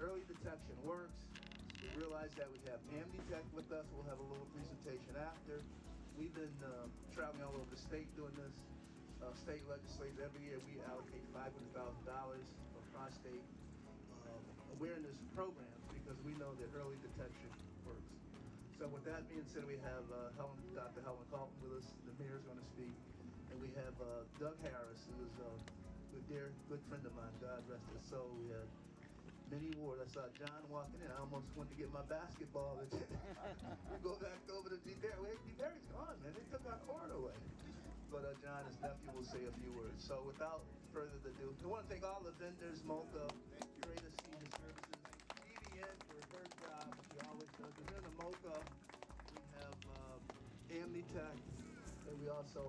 early detection works. We realize that we have AmniTech with us. We'll have a little presentation after. We've been traveling all over the state doing this. State legislators, every year we allocate $500,000 for prostate awareness programs because we know that early detection works. So with that being said, we have Dr. Helen Carlton with us. The mayor's going to speak. And we have Doug Harris, who is a good friend of mine, God rest his soul. We have many awards. I saw John walking in. I almost wanted to get my basketball. We go back over to D. Barry. D. Barry's gone, man. They took our court away. But John, his nephew, will say a few words. So without further ado, I want to thank all the vendors, Mocha, Greatest Senior Services, DVN for her job, she always does. And then the Mocha, we have AmniTech, and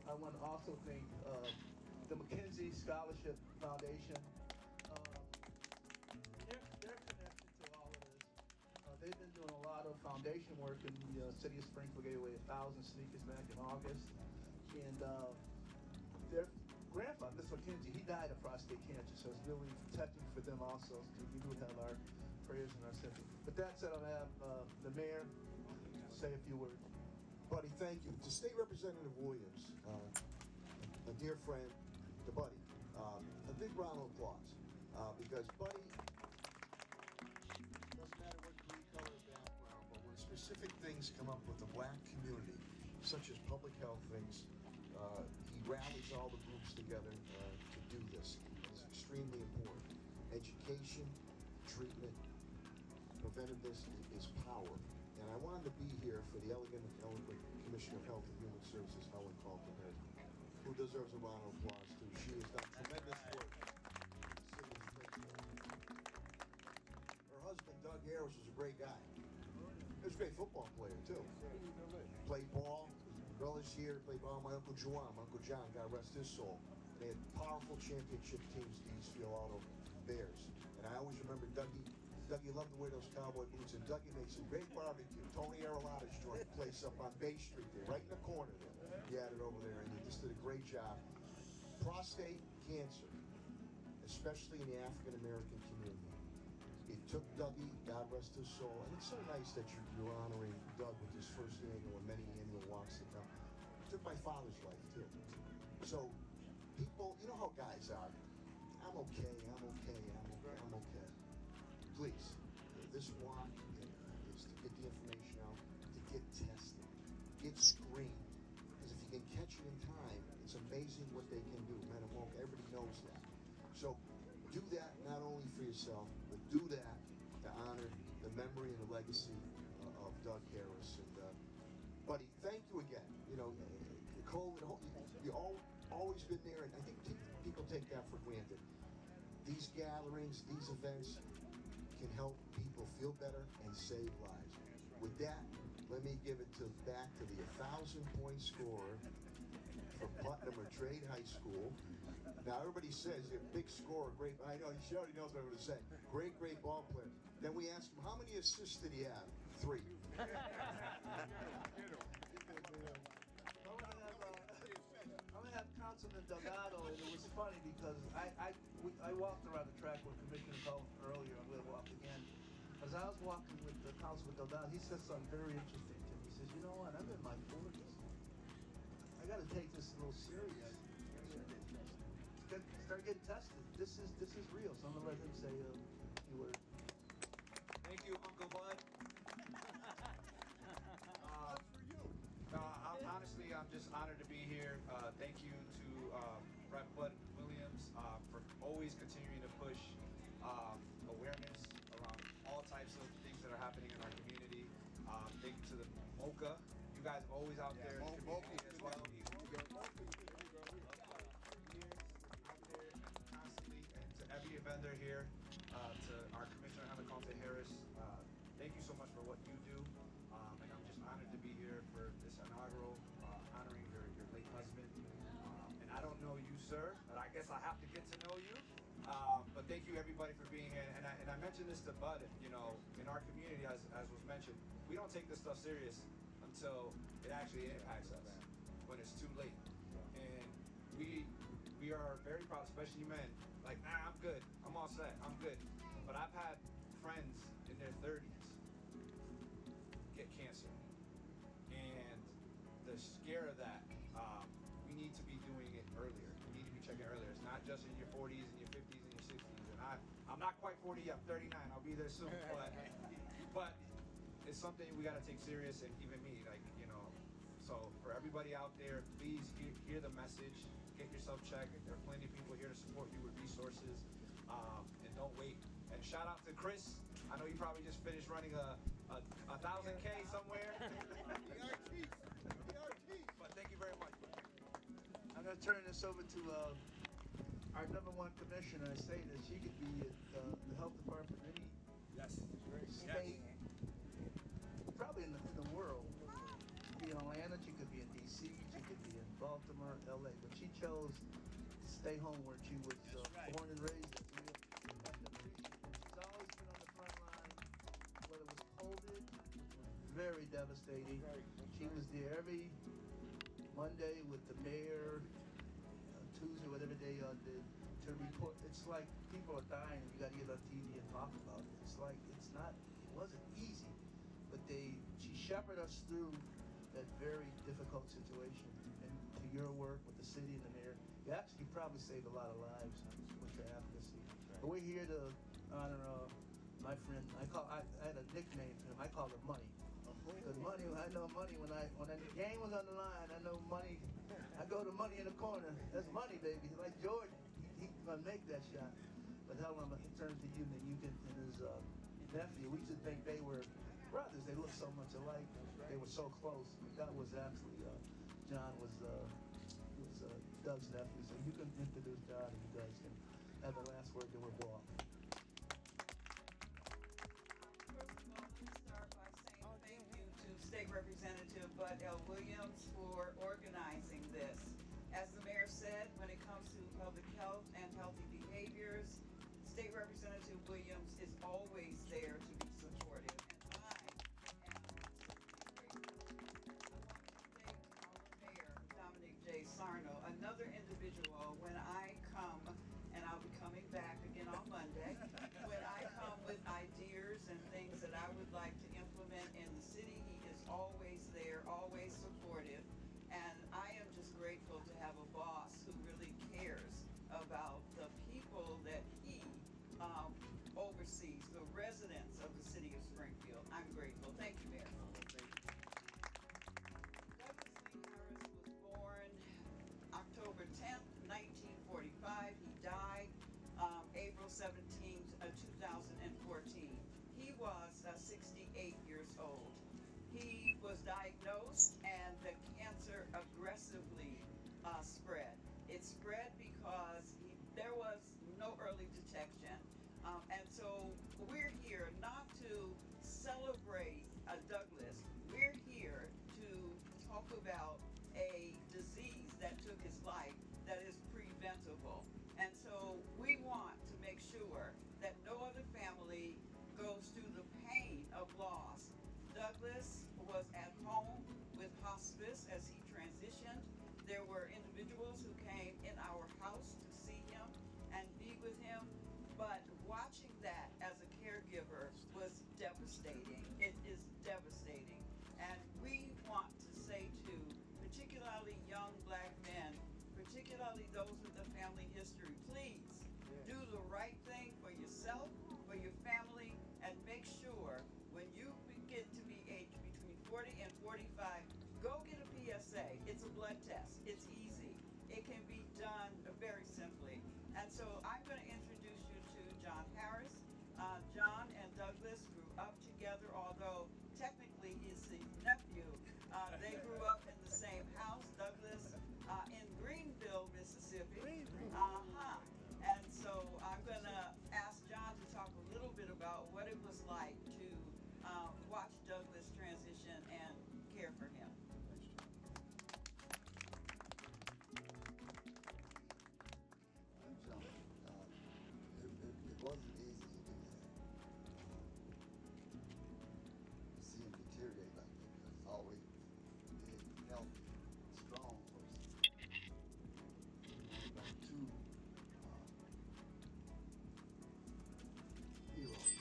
I want to also thank the McKinsey Scholarship Foundation. Their connection to all of this. They've been doing a lot of foundation work in the city of Springfield. Gave away 1,000 sneakers back in August. And their grandfather, Mr. McKinsey, he died of prostate cancer, so it's really touching for them also. So we do have our prayers and our sympathy. With that said, I'll have the mayor say a few words. Buddy, thank you. To State Representative Williams, a dear friend, to Buddy, a big round of applause. Because Buddy, doesn't matter what creed, color, or background, but when specific things come up with the black community, such as public health things, he rallies all the groups together to do this. It's extremely important. Education, treatment, preventiveness is power. And I wanted to be here for the elegant and eloquent Commissioner of Health and Human Services, Helen Carlton, who deserves a round of applause too. She has done tremendous work. Her husband, Doug Harris, was a great guy. He was a great football player too. Played ball. Brothers here played ball. My Uncle John, God rest his soul. They had powerful championship teams, the Eastfield Auto Bears. And I always remember Dougie loved to wear those cowboy boots, and Dougie made some great barbecue. Tony Aralotta's joint place up on Bay Street there, right in the corner there. He had it over there, and he just did a great job. Prostate cancer, especially in the African American community. It took Dougie, God rest his soul, and it's so nice that you're honoring Doug with his first annual and many annual walks to come. It took my father's life too. So people, you know how guys are. I'm okay. Please, this walk is to get the information out, to get tested, get screened. Because if you can catch it in time, it's amazing what they can do. Man, everybody knows that. So do that not only for yourself, but do that to honor the memory and the legacy of Doug Harris. And Buddy, thank you again. You know, Nicole, you've always been there, and I think people take that for granted. These gatherings, these events can help people feel better and save lives. With that, let me give it back to the 1,000-point scorer from Putnam or Trade High School. Now everybody says you're a big scorer, great. I know he already knows what I'm going to say. Great ball player. Then we ask him, how many assists did he have? 3. I'm gonna have Councilman Delgado, and it was funny because I walked around the track with Commissioner Carlton earlier. I'm gonna walk again. As I was walking with the Councilman Delgado, he said something very interesting to me. He says, "You know what? I'm in my 40s. I got to take this a little serious. Start getting tested. This is real." So I'm gonna let him say a few words. Thank you, Uncle Bud. Honestly, I'm just honored to be here. Thank you to Rep. Bud Williams for always continuing to push awareness around all types of things that are happening in our community. Thank you to the Mocha. You guys have always out there in the community as well. Constantly, and to every vendor here, to our Commissioner Helen Carlton Harris, thank you so much for what you do. And I'm just honored to be here for this inaugural, honoring your late husband. And I don't know you, sir, but I guess I have to get to know you. But thank you, everybody, for being here. And I mentioned this to Bud. You know, in our community, as was mentioned, we don't take this stuff serious until it actually impacts us, when it's too late. And we are very proud, especially men. Like, nah, I'm good. I'm all set. I'm good. But I've had friends in their 30s get cancer. And the scare of that, we need to be doing it earlier. We need to be checking earlier. It's not just in your 40s and your 50s and your 60s. And I'm not quite 40 yet, I'm 39. I'll be there soon. But it's something we got to take serious, and even me, like, you know. So for everybody out there, please hear the message. Get yourself checked. There are plenty of people here to support you with resources, and don't wait. And shout out to Chris. I know you probably just finished running a 1,000K somewhere. But thank you very much. I'm going to turn this over to our #1 commissioner. I say that she could be at the health department in any state, probably in the world. She could be in Atlanta, she could be in DC, she could be in Baltimore, LA, but she chose to stay home where she was born and raised. So we have to appreciate it. She's always been on the front line, whether it was COVID, which was very devastating. She was there every Monday with the mayor, Tuesday, whatever day y'all did, to report. It's like people are dying and you got to get on TV and talk about it. It's like, it wasn't easy, but she shepherded us through that very difficult situation. And to your work with the city and the mayor, you actually probably saved a lot of lives with your advocacy. But we're here to honor my friend. I had a nickname for him. I called him Money. Because Money, I know Money when the game was on the line. I know Money. I go to Money in the corner. That's Money, baby. Like Jordan, he's gonna make that shot. But hell, I'm gonna turn to you, and you can, and his nephew. We used to think they were brothers. They looked so much alike. They were so close. That was actually John was Doug's nephew. So you can introduce John, and you guys can have the last word. Then we'll go off. State Representative Bud L. Williams for organizing this. As the mayor said, when it comes to public health and healthy behaviors, State Representative Williams is always there to be supportive. And I am grateful. I want to thank our mayor, Dominic J. Sarno, another individual. When I come, and I'll be coming back again on Monday, when I come with ideas and things that I would like to implement in the city, always there, always supportive, and I am just grateful to have a boss who really cares about the people that he oversees, the residents of the city of Springfield. I'm grateful. Thank you, Mayor. Douglas Lee Harris was born October 10th, 1945. He died April 17th, 2014. He was 68 years old. He was diagnosed, and the cancer aggressively spread. It spread because there was no early detection. And so we're here not to celebrate Douglas. We're here to talk about a disease that took his life that is preventable. And so we want to make sure that no other family goes through the pain of loss. Douglas was at home with hospice as he transitioned. There were individuals who came in our house to see him and be with him, but watching that as a caregiver was devastating. It is devastating. And we want to say to particularly young black men, particularly those with a family history, please do the right thing for yourself, for your family, and make sure when you get to be aged between 40 and 45, go get a PSA. It's a blood test. It's easy. It can be done very simply. And so I'm going to introduce you to John Harris. John and Douglas grew up together, although technically he's the nephew. They grew up in the same house. Douglas in Greenville, Mississippi. And so I'm going to ask John to talk a little bit about what it was like to watch Douglas transition and care for him. It wasn't easy to do that. To see him deteriorate like that, because it's always big, healthy, strong person. Like two heroes.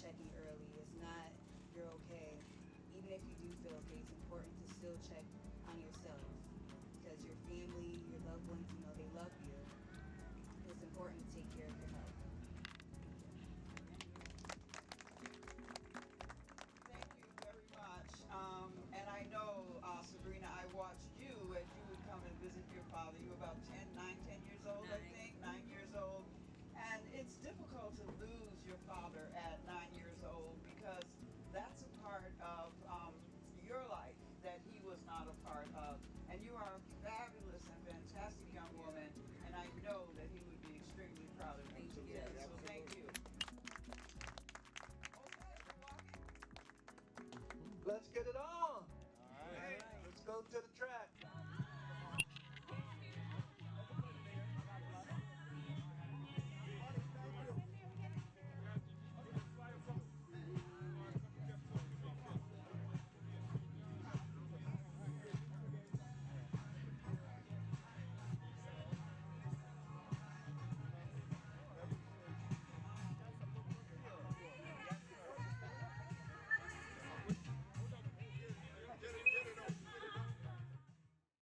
checking early. It's not you're okay. Even if you do feel okay, it's important to still check on yourself because your family, your loved ones, you know, they love you. It's important to take care of your health. Thank you very much. And I know, Sabrina, I watched you as you would come and visit your father. You were about 10 years old, I think, 9 years old. And it's difficult to lose your father at 9 years old because that's a part of your life that he was not a part of. And you are a fabulous and fantastic young woman, and I know that he would be extremely proud of you today. So thank you. Okay, we're walking. Let's get it on. All right. Let's go to the track.